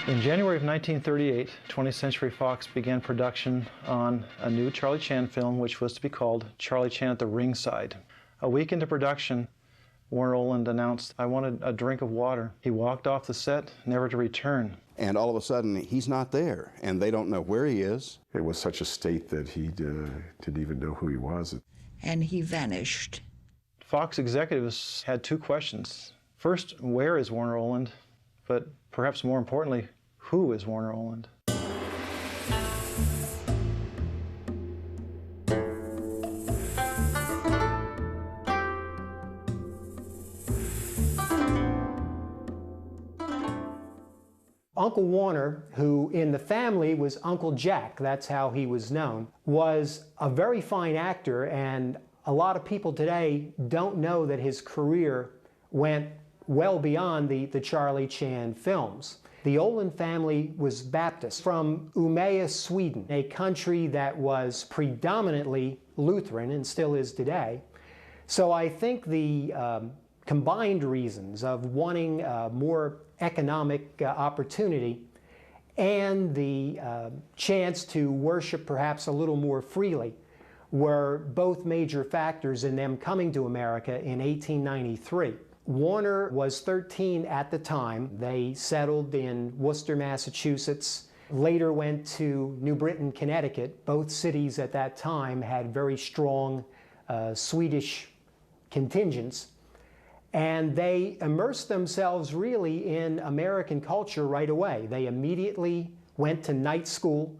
In January of 1938, 20th Century Fox began production on a new Charlie Chan film, which was to be called Charlie Chan at the Ringside. A week into production, Warner Oland announced, "I wanted a drink of water." He walked off the set, never to return. And all of a sudden, he's not there, and they don't know where he is. It was such a state that he didn't even know who he was. And he vanished. Fox executives had two questions. First, where is Warner Oland? But perhaps more importantly, who is Warner Oland? Uncle Warner, who in the family was Uncle Jack, that's how he was known, was a very fine actor, and a lot of people today don't know that his career went well beyond the Charlie Chan films. The Oland family was Baptist from Umeå, Sweden, a country that was predominantly Lutheran and still is today. So I think the combined reasons of wanting more economic opportunity and the chance to worship perhaps a little more freely were both major factors in them coming to America in 1893. Warner was 13 at the time. They settled in Worcester, Massachusetts, later went to New Britain, Connecticut. Both cities at that time had very strong Swedish contingents. And they immersed themselves really in American culture right away. They immediately went to night school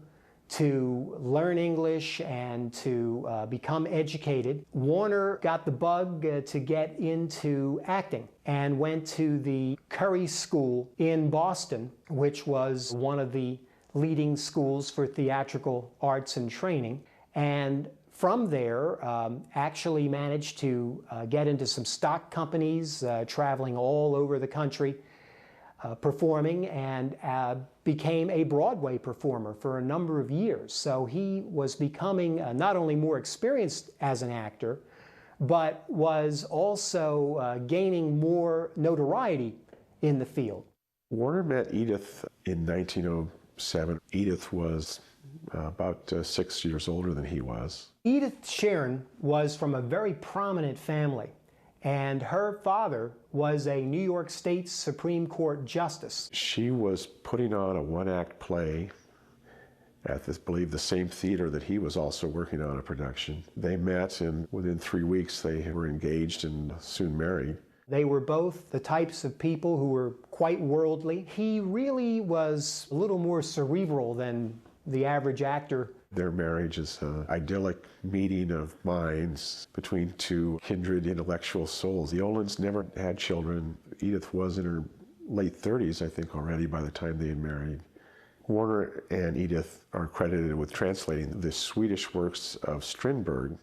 to learn English and to become educated. Warner got the bug to get into acting and went to the Curry School in Boston, which was one of the leading schools for theatrical arts and training. And from there, actually managed to get into some stock companies, traveling all over the country, performing, and became a Broadway performer for a number of years. So he was becoming not only more experienced as an actor, but was also gaining more notoriety in the field. Warner met Edith in 1907. Edith was about 6 years older than he was. Edith Sharon was from a very prominent family, and her father was a New York State Supreme Court justice. She was putting on a one-act play at, I believe, the same theater that he was also working on a production. They met, and within 3 weeks they were engaged and soon married. They were both the types of people who were quite worldly. He really was a little more cerebral than the average actor. Their marriage is an idyllic meeting of minds between two kindred intellectual souls. The Olands never had children. Edith was in her late 30s, I think, already by the time they had married. Warner and Edith are credited with translating the Swedish works of Strindberg.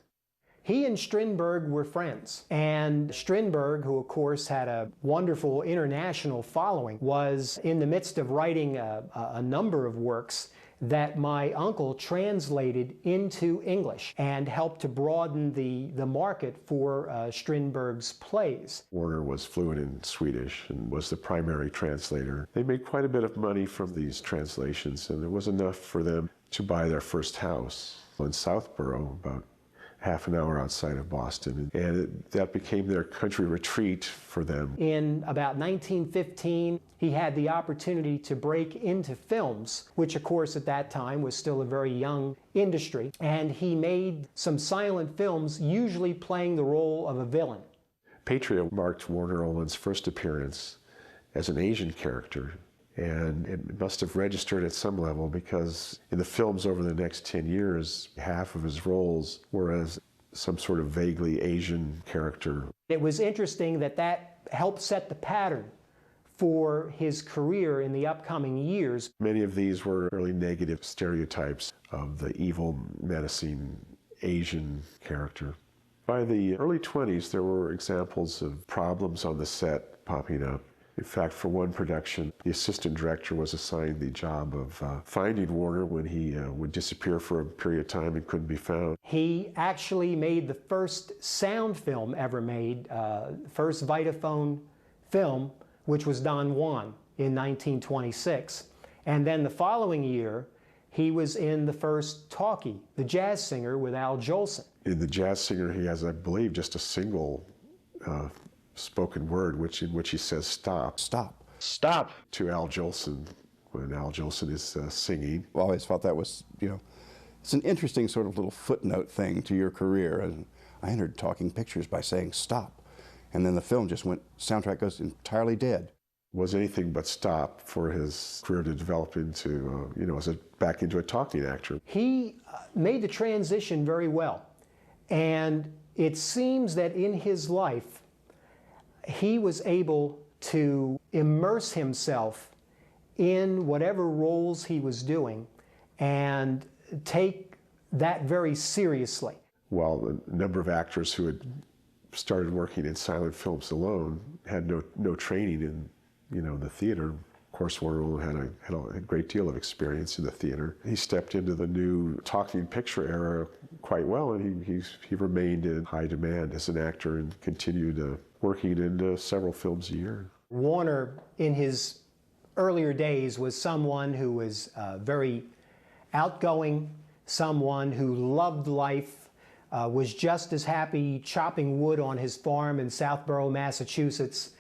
He and Strindberg were friends, and Strindberg, who of course had a wonderful international following, was in the midst of writing a number of works that my uncle translated into English and helped to broaden the market for Strindberg's plays. Warner was fluent in Swedish and was the primary translator. They made quite a bit of money from these translations, and it was enough for them to buy their first house in Southborough, about half an hour outside of Boston, and that became their country retreat for them. In about 1915, he had the opportunity to break into films, which of course at that time was still a very young industry, and he made some silent films, usually playing the role of a villain. Patria marked Warner Oland's first appearance as an Asian character, and it must have registered at some level because in the films over the next 10 years, half of his roles were as some sort of vaguely Asian character. It was interesting that that helped set the pattern for his career in the upcoming years. Many of these were early negative stereotypes of the evil, menacing Asian character. By the early 20s, there were examples of problems on the set popping up. In fact, for one production, the assistant director was assigned the job of finding Warner when he would disappear for a period of time and couldn't be found. He actually made the first sound film ever made, first Vitaphone film, which was Don Juan in 1926. And then the following year, he was in the first talkie, The Jazz Singer with Al Jolson. In The Jazz Singer, he has, I believe, just a single spoken word in which he says stop. Stop. Stop. To Al Jolson when Al Jolson is singing. I always thought that was, it's an interesting sort of little footnote thing to your career. And I entered Talking Pictures by saying stop. And then the film just went, soundtrack goes entirely dead. Was anything but stop for his career to develop into, back into a talking actor. He made the transition very well. And it seems that in his life, he was able to immerse himself in whatever roles he was doing and take that very seriously. While the number of actors who had started working in silent films alone had no training in, the theater. Of course, Warner had a great deal of experience in the theater. He stepped into the new talking picture era quite well, and he remained in high demand as an actor and continued working in several films a year. Warner, in his earlier days, was someone who was very outgoing, someone who loved life, was just as happy chopping wood on his farm in Southborough, Massachusetts,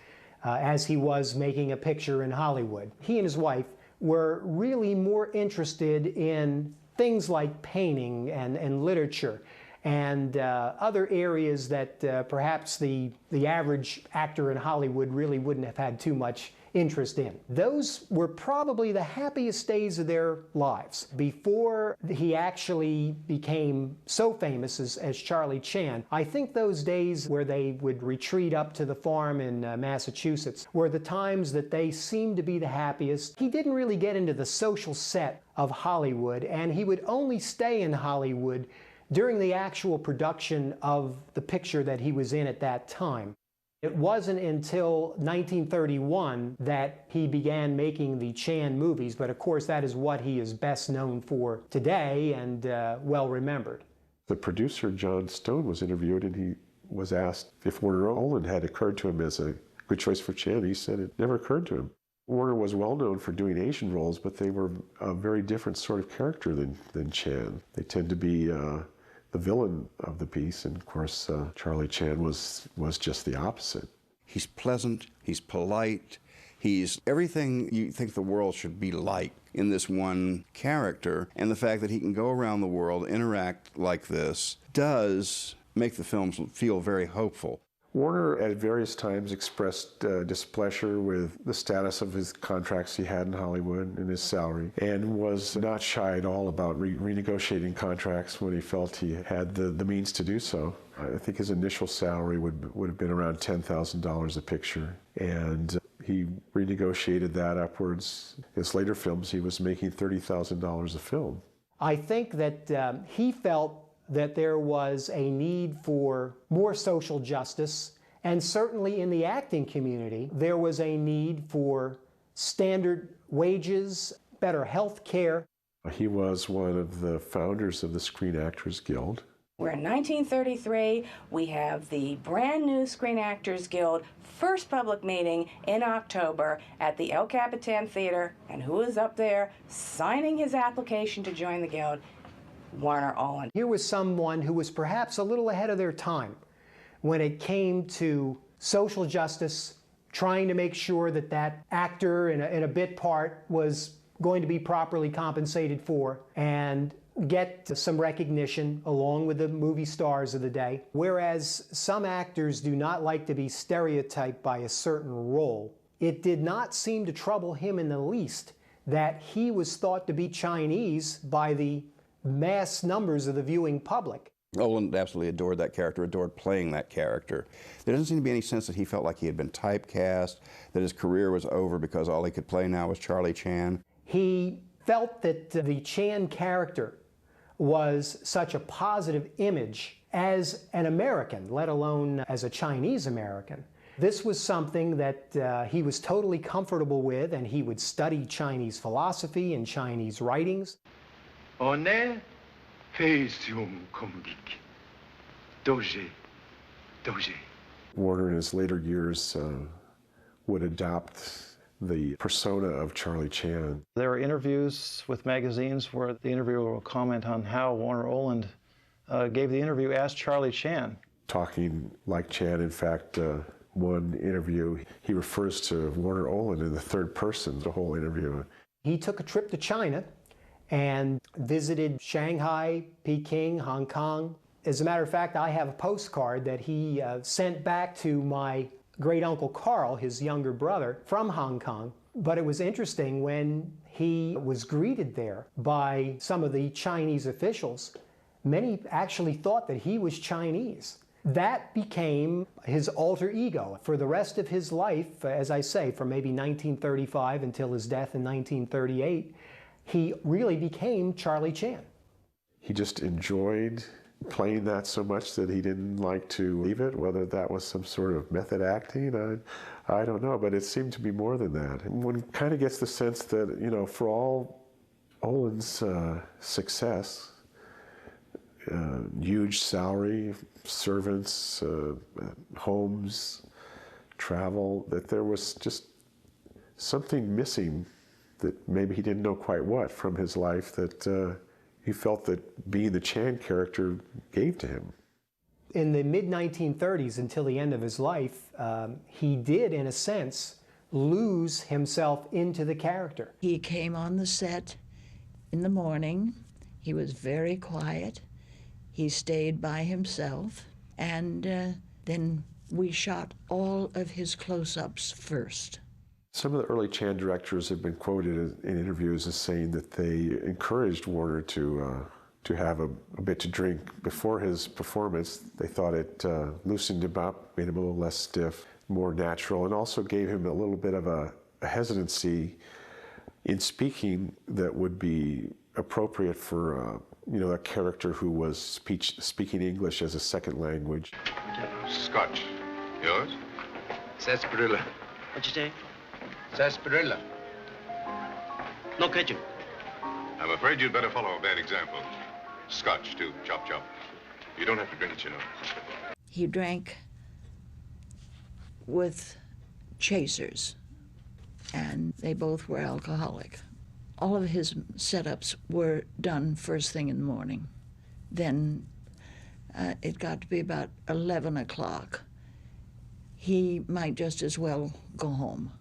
as he was making a picture in Hollywood. He and his wife were really more interested in things like painting and literature and other areas that perhaps the average actor in Hollywood really wouldn't have had too much interest in. Those were probably the happiest days of their lives before he actually became so famous as Charlie Chan. I think those days where they would retreat up to the farm in Massachusetts were the times that they seemed to be the happiest. He didn't really get into the social set of Hollywood, and he would only stay in Hollywood during the actual production of the picture that he was in at that time. It wasn't until 1931 that he began making the Chan movies, but of course that is what he is best known for today and well remembered. The producer, John Stone, was interviewed, and he was asked if Warner Oland had occurred to him as a good choice for Chan. He said it never occurred to him. Warner was well known for doing Asian roles, but they were a very different sort of character than Chan. They tend to be the villain of the piece, and of course Charlie Chan was just the opposite. He's pleasant, he's polite, he's everything you think the world should be like in this one character, and the fact that he can go around the world, interact like this, does make the films feel very hopeful. Warner at various times expressed displeasure with the status of his contracts he had in Hollywood and his salary, and was not shy at all about renegotiating contracts when he felt he had the means to do so. I think his initial salary would have been around $10,000 a picture, and he renegotiated that upwards. His later films, he was making $30,000 a film. I think that he felt that there was a need for more social justice, and certainly in the acting community, there was a need for standard wages, better health care. He was one of the founders of the Screen Actors Guild. We're in 1933. We have the brand new Screen Actors Guild first public meeting in October at the El Capitan Theater, and who is up there signing his application to join the guild? Warner Oland. Here was someone who was perhaps a little ahead of their time when it came to social justice, trying to make sure that that actor in a bit part was going to be properly compensated for and get some recognition along with the movie stars of the day. Whereas some actors do not like to be stereotyped by a certain role, it did not seem to trouble him in the least that he was thought to be Chinese by the mass numbers of the viewing public. Oland absolutely adored that character, adored playing that character. There doesn't seem to be any sense that he felt like he had been typecast, that his career was over because all he could play now was Charlie Chan. He felt that the Chan character was such a positive image as an American, let alone as a Chinese American. This was something that he was totally comfortable with, and he would study Chinese philosophy and Chinese writings. 오늘 회수용 공식 도제. Warner in his later years would adopt the persona of Charlie Chan. There are interviews with magazines where the interviewer will comment on how Warner Oland gave the interview as Charlie Chan. Talking like Chan, in fact, one interview, he refers to Warner Oland in the third person the whole interview. He took a trip to China and visited Shanghai, Peking, Hong Kong. As a matter of fact, I have a postcard that he sent back to my great uncle Carl, his younger brother, from Hong Kong. But it was interesting when he was greeted there by some of the Chinese officials. Many actually thought that he was Chinese. That became his alter ego. For the rest of his life, as I say, from maybe 1935 until his death in 1938, he really became Charlie Chan. He just enjoyed playing that so much that he didn't like to leave it. Whether that was some sort of method acting, I don't know, but it seemed to be more than that. And one kind of gets the sense that, you know, for all Oland's success, huge salary, servants, homes, travel, that there was just something missing that maybe he didn't know quite what from his life that he felt that being the Chan character gave to him. In the mid-1930s, until the end of his life, he did, in a sense, lose himself into the character. He came on the set in the morning. He was very quiet. He stayed by himself, and then we shot all of his close-ups first. Some of the early Chan directors have been quoted in interviews as saying that they encouraged Warner to have a bit to drink before his performance. They thought it loosened him up, made him a little less stiff, more natural, and also gave him a little bit of a hesitancy in speaking that would be appropriate for you know, a character who was speaking English as a second language. Scotch. Yours? Sarsaparilla. What'd you say? Sarsaparilla. No ketchup. I'm afraid you'd better follow a bad example. Scotch, too. Chop, chop. You don't have to drink it, you know. He drank with chasers, and they both were alcoholic. All of his setups were done first thing in the morning. Then it got to be about 11 o'clock. He might just as well go home.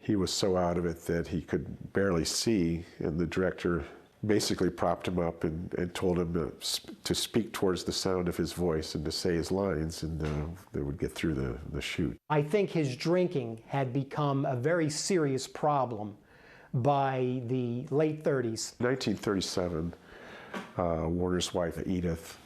He was so out of it that he could barely see, and the director basically propped him up and told him to speak towards the sound of his voice and to say his lines, and they would get through the shoot. I think his drinking had become a very serious problem by the late 30s. In 1937, Warner's wife, Edith,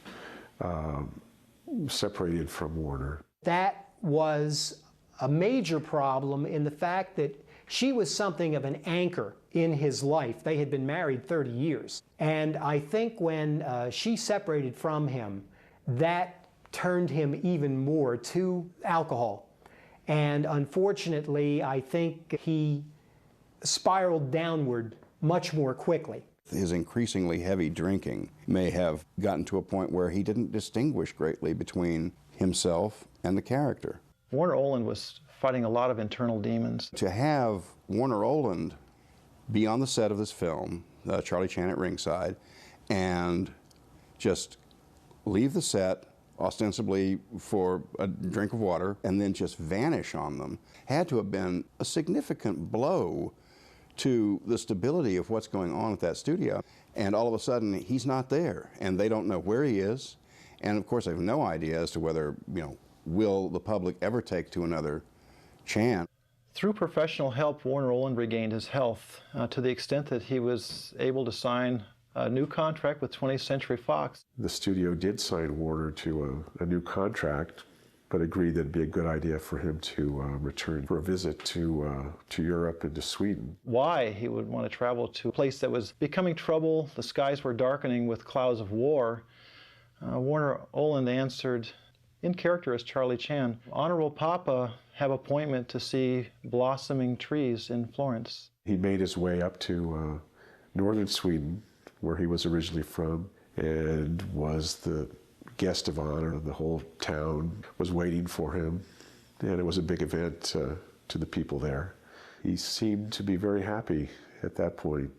separated from Warner. That was a major problem in the fact that she was something of an anchor in his life. They had been married 30 years. And I think when she separated from him, that turned him even more to alcohol. And unfortunately, I think he spiraled downward much more quickly. His increasingly heavy drinking may have gotten to a point where he didn't distinguish greatly between himself and the character. Warner Oland was fighting a lot of internal demons. To have Warner Oland be on the set of this film, Charlie Chan at ringside, and just leave the set ostensibly for a drink of water and then just vanish on them had to have been a significant blow to the stability of what's going on at that studio. And all of a sudden, he's not there, and they don't know where he is. And of course, they have no idea as to whether, you know, will the public ever take to another Chan. Through professional help, Warner Oland regained his health to the extent that he was able to sign a new contract with 20th Century Fox. The studio did sign Warner to a new contract, but agreed that it'd be a good idea for him to return for a visit to Europe and to Sweden. Why he would want to travel to a place that was becoming trouble, the skies were darkening with clouds of war, Warner Oland answered, in character as Charlie Chan, "Honorable Papa, have appointment to see blossoming trees in Florence." He made his way up to northern Sweden, where he was originally from, and was the guest of honor. The whole town was waiting for him, and it was a big event to the people there. He seemed to be very happy at that point,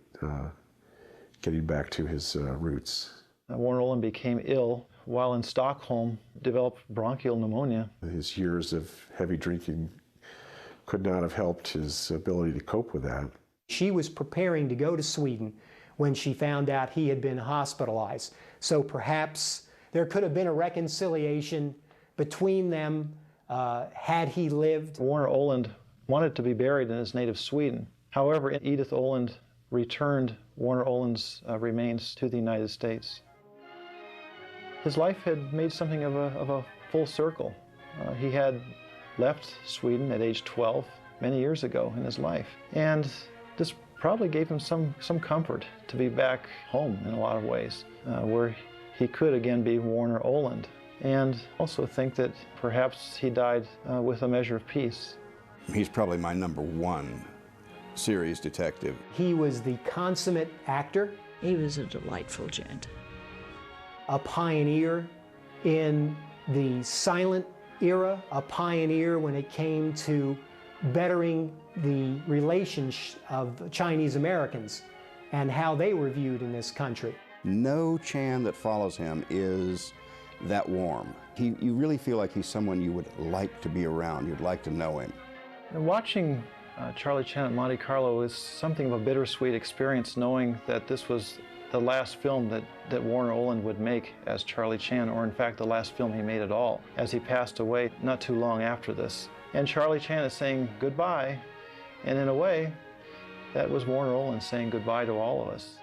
getting back to his roots. Warner Oland became ill while in Stockholm, developed bronchial pneumonia. His years of heavy drinking could not have helped his ability to cope with that. She was preparing to go to Sweden when she found out he had been hospitalized. So perhaps there could have been a reconciliation between them had he lived. Warner Oland wanted to be buried in his native Sweden. However, Edith Oland returned Warner Oland's remains to the United States. His life had made something of a full circle. He had left Sweden at age 12 many years ago in his life. And this probably gave him some comfort to be back home in a lot of ways, where he could again be Warner Oland. And also think that perhaps he died with a measure of peace. He's probably my #1 series detective. He was the consummate actor. He was a delightful gent. A pioneer in the silent era, a pioneer when it came to bettering the relations of Chinese Americans and how they were viewed in this country. No Chan that follows him is that warm. You really feel like he's someone you would like to be around, you'd like to know him. And watching Charlie Chan at Monte Carlo is something of a bittersweet experience, knowing that this was the last film that Warner Oland would make as Charlie Chan, or in fact the last film he made at all, as he passed away not too long after this. And Charlie Chan is saying goodbye, and in a way, that was Warner Oland saying goodbye to all of us.